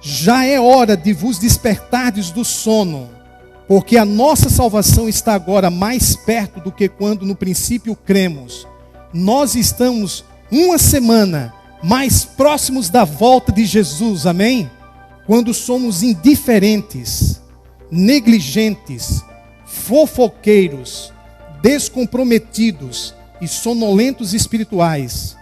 já é hora de vos despertardes do sono, porque a nossa salvação está agora mais perto do que quando no princípio cremos. Nós estamos uma semana mais próximos da volta de Jesus, amém? Quando somos indiferentes, negligentes, fofoqueiros, descomprometidos e sonolentos espirituais,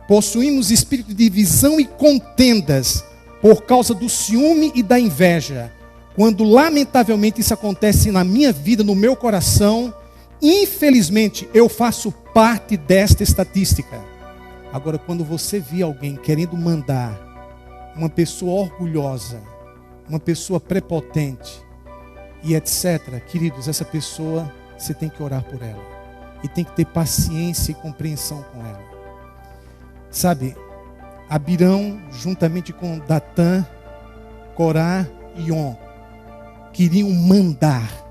possuímos espírito de divisão e contendas por causa do ciúme e da inveja. Quando lamentavelmente isso acontece na minha vida, no meu coração, infelizmente eu faço parte desta estatística. Agora, quando você vê alguém querendo mandar, uma pessoa orgulhosa, uma pessoa prepotente e etc., queridos, essa pessoa, você tem que orar por ela. E tem que ter paciência e compreensão com ela. Sabe, Abirão, juntamente com Datã, Corá e On, queriam mandar.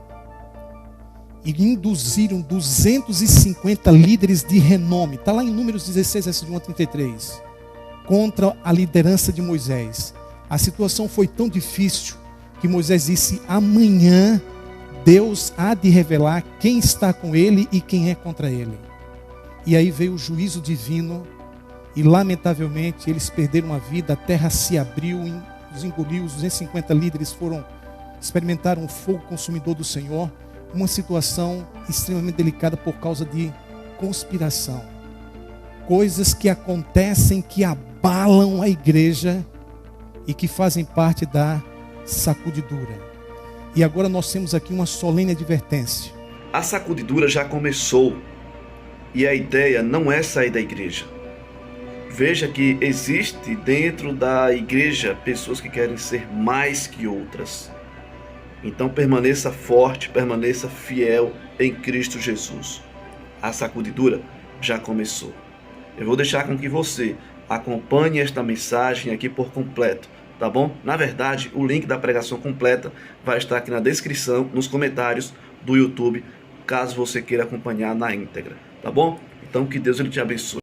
E induziram 250 líderes de renome. Está lá em Números 16, versos 1 a 33. Contra a liderança de Moisés. A situação foi tão difícil que Moisés disse: amanhã Deus há de revelar quem está com ele e quem é contra ele. E aí veio o juízo divino e lamentavelmente eles perderam a vida, a terra se abriu, os engoliu, os 250 líderes experimentaram o fogo consumidor do Senhor. Uma situação extremamente delicada por causa de conspiração. Coisas que acontecem, que abalam a igreja e que fazem parte da sacudidura. E agora nós temos aqui uma solene advertência. A sacudidura já começou e a ideia não é sair da igreja. Veja que existe dentro da igreja pessoas que querem ser mais que outras. Então permaneça forte, permaneça fiel em Cristo Jesus. A sacudidura já começou. Eu vou deixar com que você acompanhe esta mensagem aqui por completo, tá bom? Na verdade, o link da pregação completa vai estar aqui na descrição, nos comentários do YouTube, caso você queira acompanhar na íntegra, tá bom? Então que Deus ele te abençoe.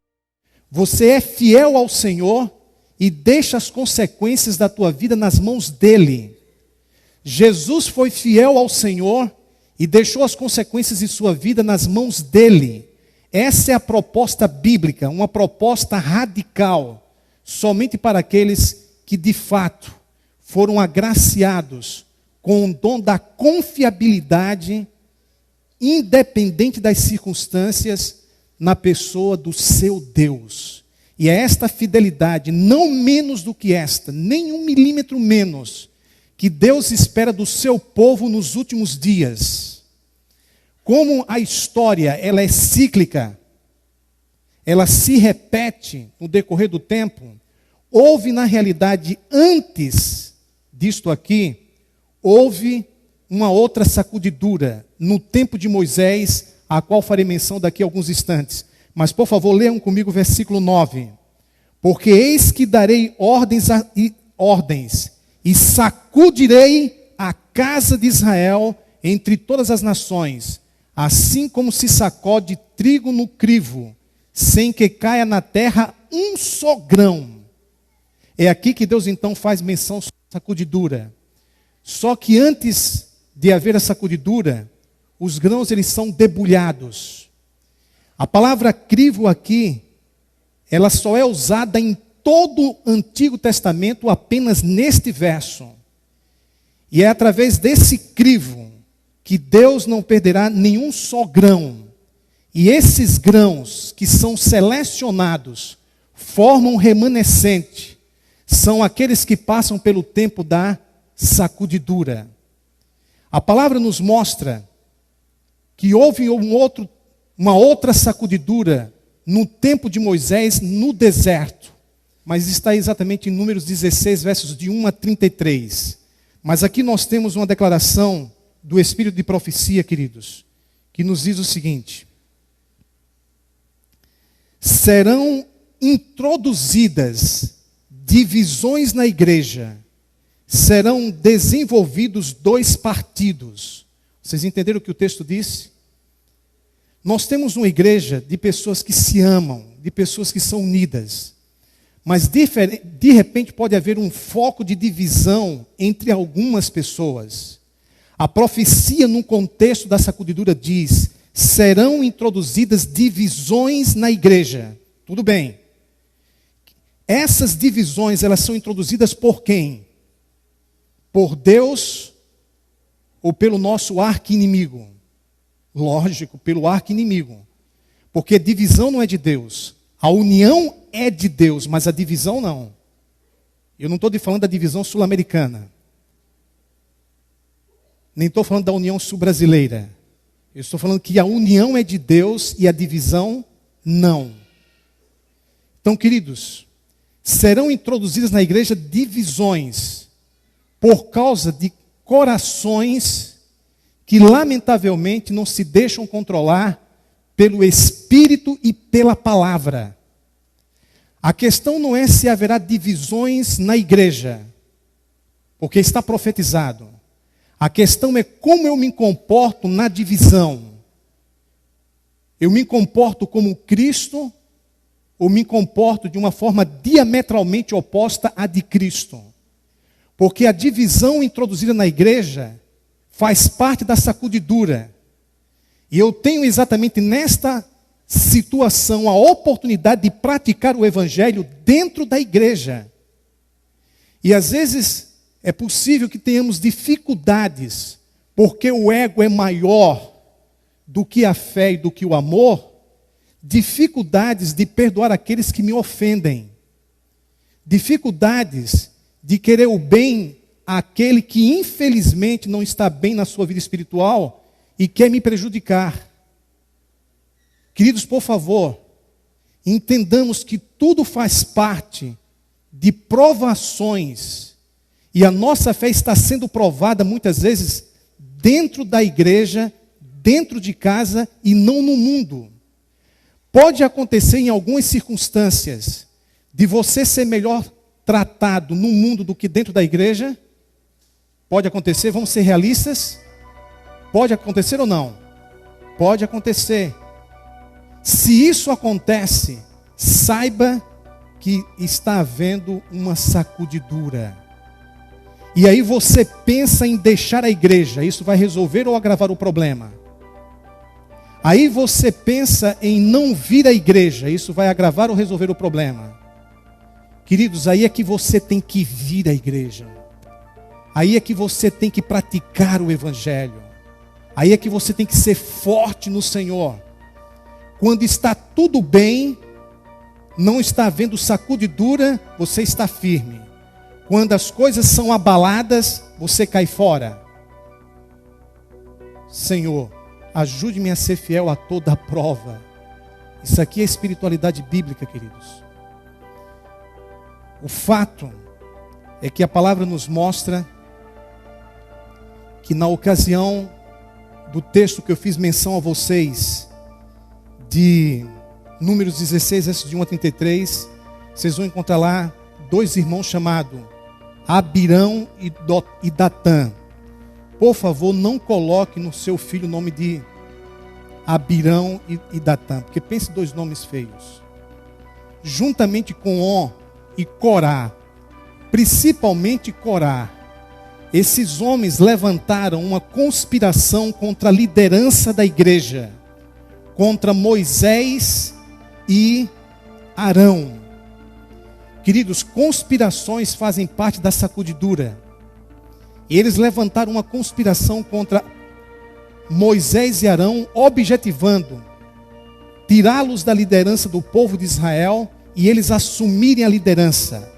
Você é fiel ao Senhor e deixa as consequências da tua vida nas mãos dele. Jesus foi fiel ao Senhor e deixou as consequências de sua vida nas mãos dele. Essa é a proposta bíblica, uma proposta radical, somente para aqueles que de fato foram agraciados com o dom da confiabilidade, independente das circunstâncias, na pessoa do seu Deus. E é esta fidelidade, não menos do que esta, nem 1 milímetro menos, que Deus espera do seu povo nos últimos dias. Como a história ela é cíclica, ela se repete no decorrer do tempo, houve na realidade antes disto aqui, houve uma outra sacudidura no tempo de Moisés, a qual farei menção daqui a alguns instantes. Mas por favor, leiam comigo o versículo 9. Porque eis que darei ordens e sacudirei a casa de Israel entre todas as nações, assim como se sacode trigo no crivo, sem que caia na terra um só grão. É aqui que Deus então faz menção sobre a sacudidura. Só que antes de haver a sacudidura, os grãos eles são debulhados. A palavra crivo aqui, ela só é usada em todo o Antigo Testamento apenas neste verso. E é através desse crivo que Deus não perderá nenhum só grão. E esses grãos que são selecionados formam um remanescente. São aqueles que passam pelo tempo da sacudidura. A palavra nos mostra que houve uma outra sacudidura no tempo de Moisés no deserto. Mas está exatamente em Números 16, versos de 1 a 33. Mas aqui nós temos uma declaração do Espírito de profecia, queridos, que nos diz o seguinte: serão introduzidas divisões na igreja, serão desenvolvidos 2 partidos. Vocês entenderam o que o texto disse? Nós temos uma igreja de pessoas que se amam, de pessoas que são unidas. Mas de repente pode haver um foco de divisão entre algumas pessoas. A profecia, no contexto da sacudidura, diz: serão introduzidas divisões na igreja. Tudo bem. Essas divisões, elas são introduzidas por quem? Por Deus ou pelo nosso arqui-inimigo? Lógico, pelo arqui-inimigo. Porque divisão não é de Deus. A união é de Deus, mas a divisão não. Eu não estou falando da divisão sul-americana. Nem estou falando da união sul-brasileira. Eu estou falando que a união é de Deus e a divisão não. Então, queridos, serão introduzidas na igreja divisões por causa de corações que, lamentavelmente, não se deixam controlar pelo Espírito e pela palavra. A questão não é se haverá divisões na igreja, porque está profetizado. A questão é como eu me comporto na divisão. Eu me comporto como Cristo ou me comporto de uma forma diametralmente oposta à de Cristo? Porque a divisão introduzida na igreja faz parte da sacudidura. E eu tenho exatamente nesta situação a oportunidade de praticar o evangelho dentro da igreja. E às vezes é possível que tenhamos dificuldades, porque o ego é maior do que a fé e do que o amor, dificuldades de perdoar aqueles que me ofendem, dificuldades de querer o bem àquele que infelizmente não está bem na sua vida espiritual e quer me prejudicar. Queridos, por favor, entendamos que tudo faz parte de provações, e a nossa fé está sendo provada muitas vezes dentro da igreja, dentro de casa e não no mundo. Pode acontecer em algumas circunstâncias de você ser melhor tratado no mundo do que dentro da igreja. Pode acontecer, vamos ser realistas. Pode acontecer ou não? Pode acontecer. Se isso acontece, saiba que está havendo uma sacudidura. E aí você pensa em deixar a igreja, isso vai resolver ou agravar o problema? Aí você pensa em não vir à igreja, isso vai agravar ou resolver o problema? Queridos, aí é que você tem que vir à igreja. Aí é que você tem que praticar o evangelho. Aí é que você tem que ser forte no Senhor. Quando está tudo bem, não está havendo sacudidura, você está firme. Quando as coisas são abaladas, você cai fora. Senhor, ajude-me a ser fiel a toda a prova. Isso aqui é espiritualidade bíblica, queridos. O fato é que a palavra nos mostra que na ocasião do texto que eu fiz menção a vocês, de Números 16, versos de 1 a 33, vocês vão encontrar lá dois irmãos chamados Abirão e Datã. Por favor, não coloque no seu filho o nome de Abirão e Datã, porque pense dois nomes feios. Juntamente com On e Corá, principalmente Corá, esses homens levantaram uma conspiração contra a liderança da igreja, contra Moisés e Arão. Queridos, conspirações fazem parte da sacudidura. E eles levantaram uma conspiração contra Moisés e Arão, objetivando tirá-los da liderança do povo de Israel e eles assumirem a liderança.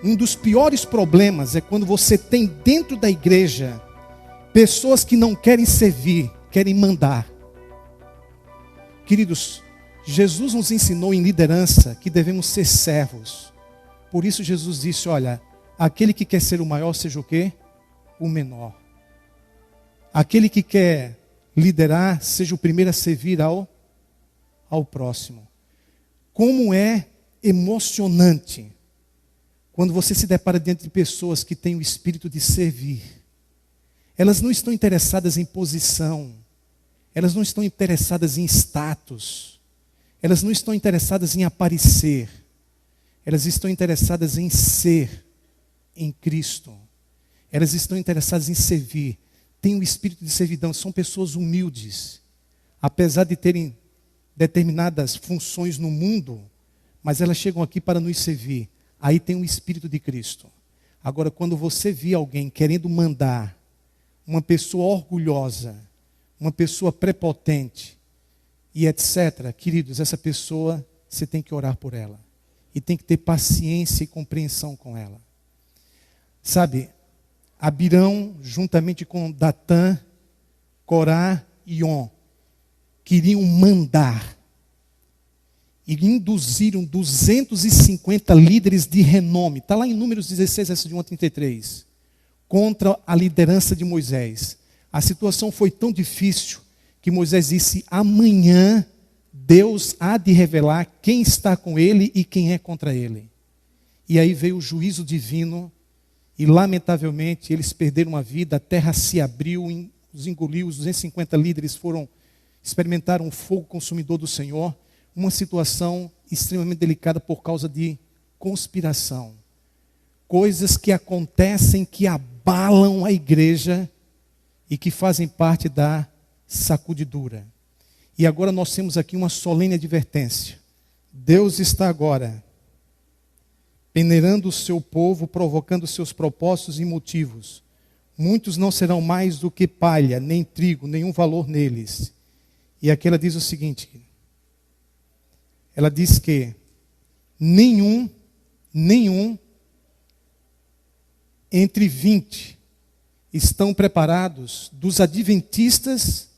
Um dos piores problemas é quando você tem dentro da igreja pessoas que não querem servir, querem mandar. Queridos, Jesus nos ensinou em liderança que devemos ser servos. Por isso Jesus disse, olha, aquele que quer ser o maior, seja o quê? O menor. Aquele que quer liderar, seja o primeiro a servir ao próximo. Como é emocionante quando você se depara diante de pessoas que têm o espírito de servir. Elas não estão interessadas em posição. Elas não estão interessadas em status. Elas não estão interessadas em aparecer. elas estão interessadas em ser em Cristo. Elas estão interessadas em servir. Têm um espírito de servidão, são pessoas humildes. Apesar de terem determinadas funções no mundo, mas elas chegam aqui para nos servir. Aí tem o espírito de Cristo. Agora, quando você vê alguém querendo mandar, uma pessoa orgulhosa, uma pessoa prepotente, e etc., queridos, essa pessoa, você tem que orar por ela. E tem que ter paciência e compreensão com ela. Sabe, Abirão, juntamente com Datã, Corá e On, queriam mandar. E induziram 250 líderes de renome. Está lá em Números 16, verso de 1 a 33. Contra a liderança de Moisés. A situação foi tão difícil que Moisés disse: amanhã Deus há de revelar quem está com ele e quem é contra ele. E aí veio o juízo divino e lamentavelmente eles perderam a vida, a terra se abriu, os engoliu, os 250 líderes experimentaram o fogo consumidor do Senhor. Uma situação extremamente delicada por causa de conspiração. Coisas que acontecem, que abalam a igreja e que fazem parte da sacudidura. E agora nós temos aqui uma solene advertência. Deus está agora peneirando o seu povo, provocando seus propósitos e motivos. Muitos não serão mais do que palha, nem trigo, nenhum valor neles. E aqui ela diz o seguinte: ela diz que nenhum entre 20 estão preparados, dos adventistas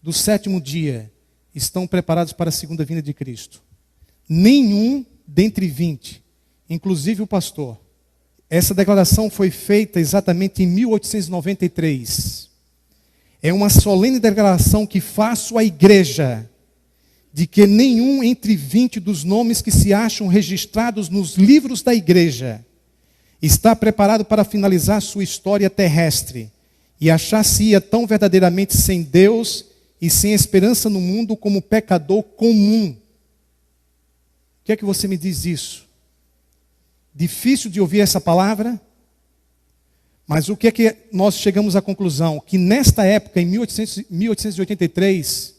do sétimo dia, estão preparados para a segunda vinda de Cristo. Nenhum dentre 20, inclusive o pastor. Essa declaração foi feita exatamente em 1893. É uma solene declaração que faço à igreja, de que nenhum entre 20 dos nomes que se acham registrados nos livros da igreja está preparado para finalizar sua história terrestre e achar-se-ia tão verdadeiramente sem Deus e sem esperança no mundo como pecador comum. O que é que você me diz disso? Difícil de ouvir essa palavra? Mas o que é que nós chegamos à conclusão? Que nesta época, em 1883,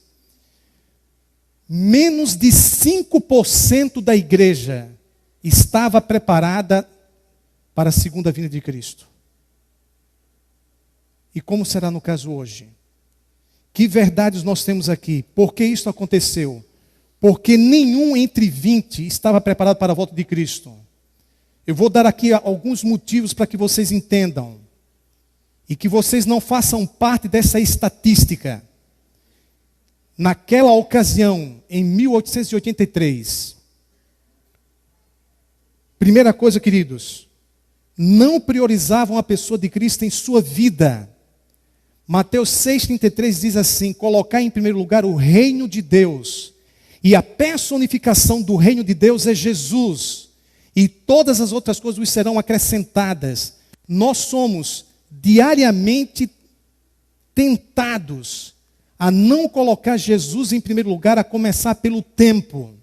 menos de 5% da igreja estava preparada para a segunda vinda de Cristo. E como será no caso hoje? Que verdades nós temos aqui? Por que isso aconteceu? Porque nenhum entre 20 estava preparado para a volta de Cristo. Eu vou dar aqui alguns motivos para que vocês entendam. E que vocês não façam parte dessa estatística. Naquela ocasião, em 1883, primeira coisa, queridos, não priorizavam a pessoa de Cristo em sua vida. Mateus 6,33 diz assim: colocar em primeiro lugar o reino de Deus. E a personificação do reino de Deus é Jesus. E todas as outras coisas lhes serão acrescentadas. Nós somos diariamente tentados a não colocar Jesus em primeiro lugar, a começar pelo tempo.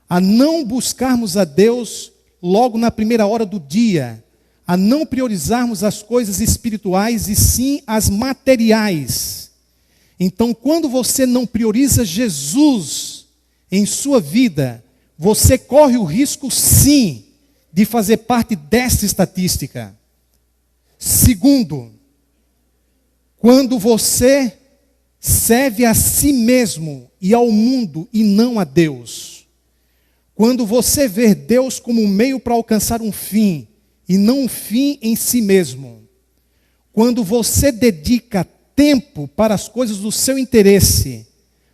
A não buscarmos a Deus logo na primeira hora do dia. A não priorizarmos as coisas espirituais e sim as materiais. Então, quando você não prioriza Jesus em sua vida, você corre o risco, sim, de fazer parte dessa estatística. Segundo, quando você serve a si mesmo e ao mundo e não a Deus. Quando você vê Deus como um meio para alcançar um fim e não um fim em si mesmo. Quando você dedica tempo para as coisas do seu interesse,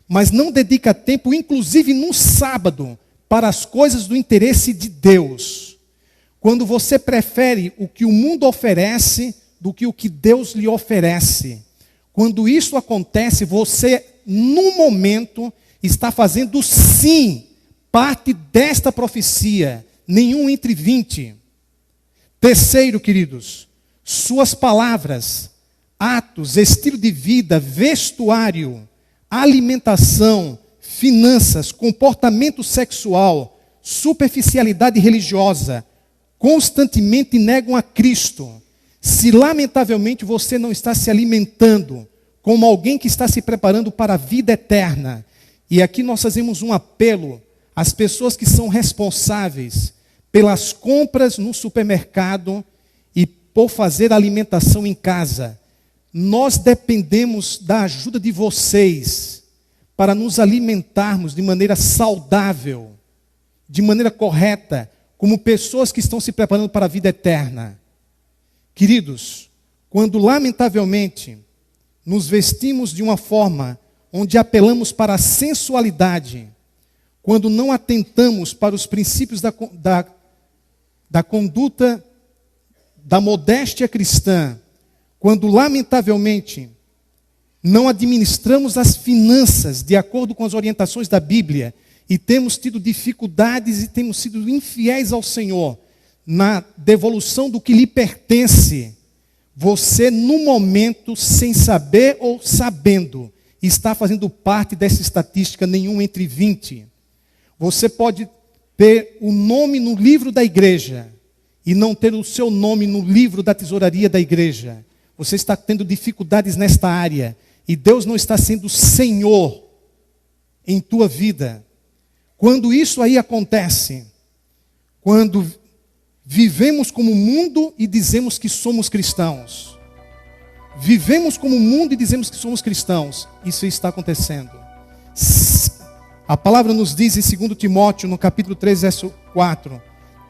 mas não dedica tempo, inclusive no sábado, para as coisas do interesse de Deus. Quando você prefere o que o mundo oferece do que o que Deus lhe oferece. Quando isso acontece, você, no momento, está fazendo sim parte desta profecia. Nenhum entre 20. Terceiro, queridos, suas palavras, atos, estilo de vida, vestuário, alimentação, finanças, comportamento sexual, superficialidade religiosa, constantemente negam a Cristo. Se lamentavelmente você não está se alimentando como alguém que está se preparando para a vida eterna, e aqui nós fazemos um apelo às pessoas que são responsáveis pelas compras no supermercado e por fazer a alimentação em casa. Nós dependemos da ajuda de vocês para nos alimentarmos de maneira saudável, de maneira correta, como pessoas que estão se preparando para a vida eterna. Queridos, quando lamentavelmente nos vestimos de uma forma onde apelamos para a sensualidade, quando não atentamos para os princípios da conduta da modéstia cristã, quando lamentavelmente não administramos as finanças de acordo com as orientações da Bíblia e temos tido dificuldades e temos sido infiéis ao Senhor na devolução do que lhe pertence, você no momento, sem saber ou sabendo, está fazendo parte dessa estatística nenhum entre 20. Você pode ter o nome no livro da igreja e não ter o seu nome no livro da tesouraria da igreja. Você está tendo dificuldades nesta área e Deus não está sendo Senhor em tua vida. Quando isso aí acontece, quando vivemos como mundo e dizemos que somos cristãos, vivemos como o mundo e dizemos que somos cristãos, isso está acontecendo. A palavra nos diz em 2 Timóteo, no capítulo 3, verso 4,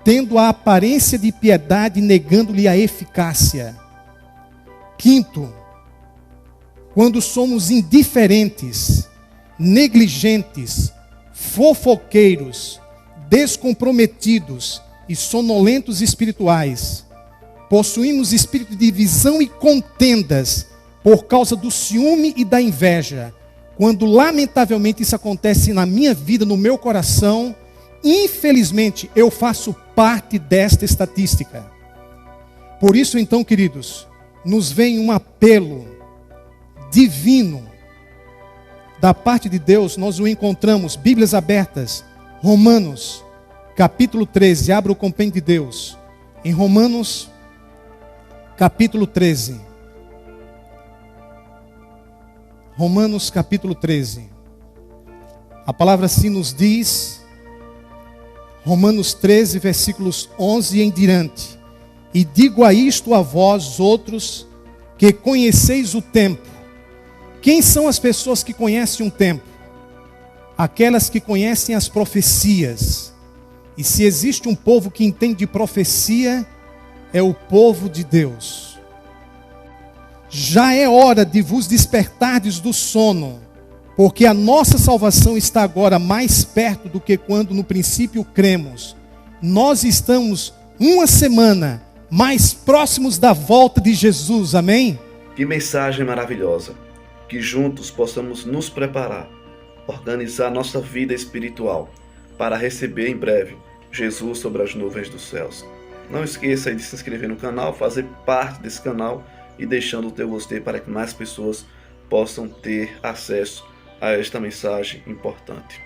tendo a aparência de piedade, negando-lhe a eficácia. Quinto, quando somos indiferentes, negligentes, fofoqueiros, descomprometidos e sonolentos espirituais, possuímos espírito de divisão e contendas por causa do ciúme e da inveja. Quando lamentavelmente isso acontece na minha vida, no meu coração, infelizmente eu faço parte desta estatística. Por isso então, queridos, nos vem um apelo divino da parte de Deus. Nós o encontramos, Bíblias abertas, Romanos, capítulo 13, abra o compêndio de Deus, em Romanos, capítulo 13. Romanos, capítulo 13. A palavra assim nos diz, Romanos 13, versículos 11 em diante. E digo a isto a vós outros, que conheceis o tempo. Quem são as pessoas que conhecem um tempo? Aquelas que conhecem as profecias. E se existe um povo que entende profecia, é o povo de Deus. Já é hora de vos despertardes do sono, porque a nossa salvação está agora mais perto do que quando no princípio cremos. Nós estamos uma semana mais próximos da volta de Jesus, amém? Que mensagem maravilhosa! Que juntos possamos nos preparar, organizar nossa vida espiritual, para receber em breve Jesus sobre as nuvens dos céus. Não esqueça de se inscrever no canal, fazer parte desse canal e deixando o teu gostei para que mais pessoas possam ter acesso a esta mensagem importante.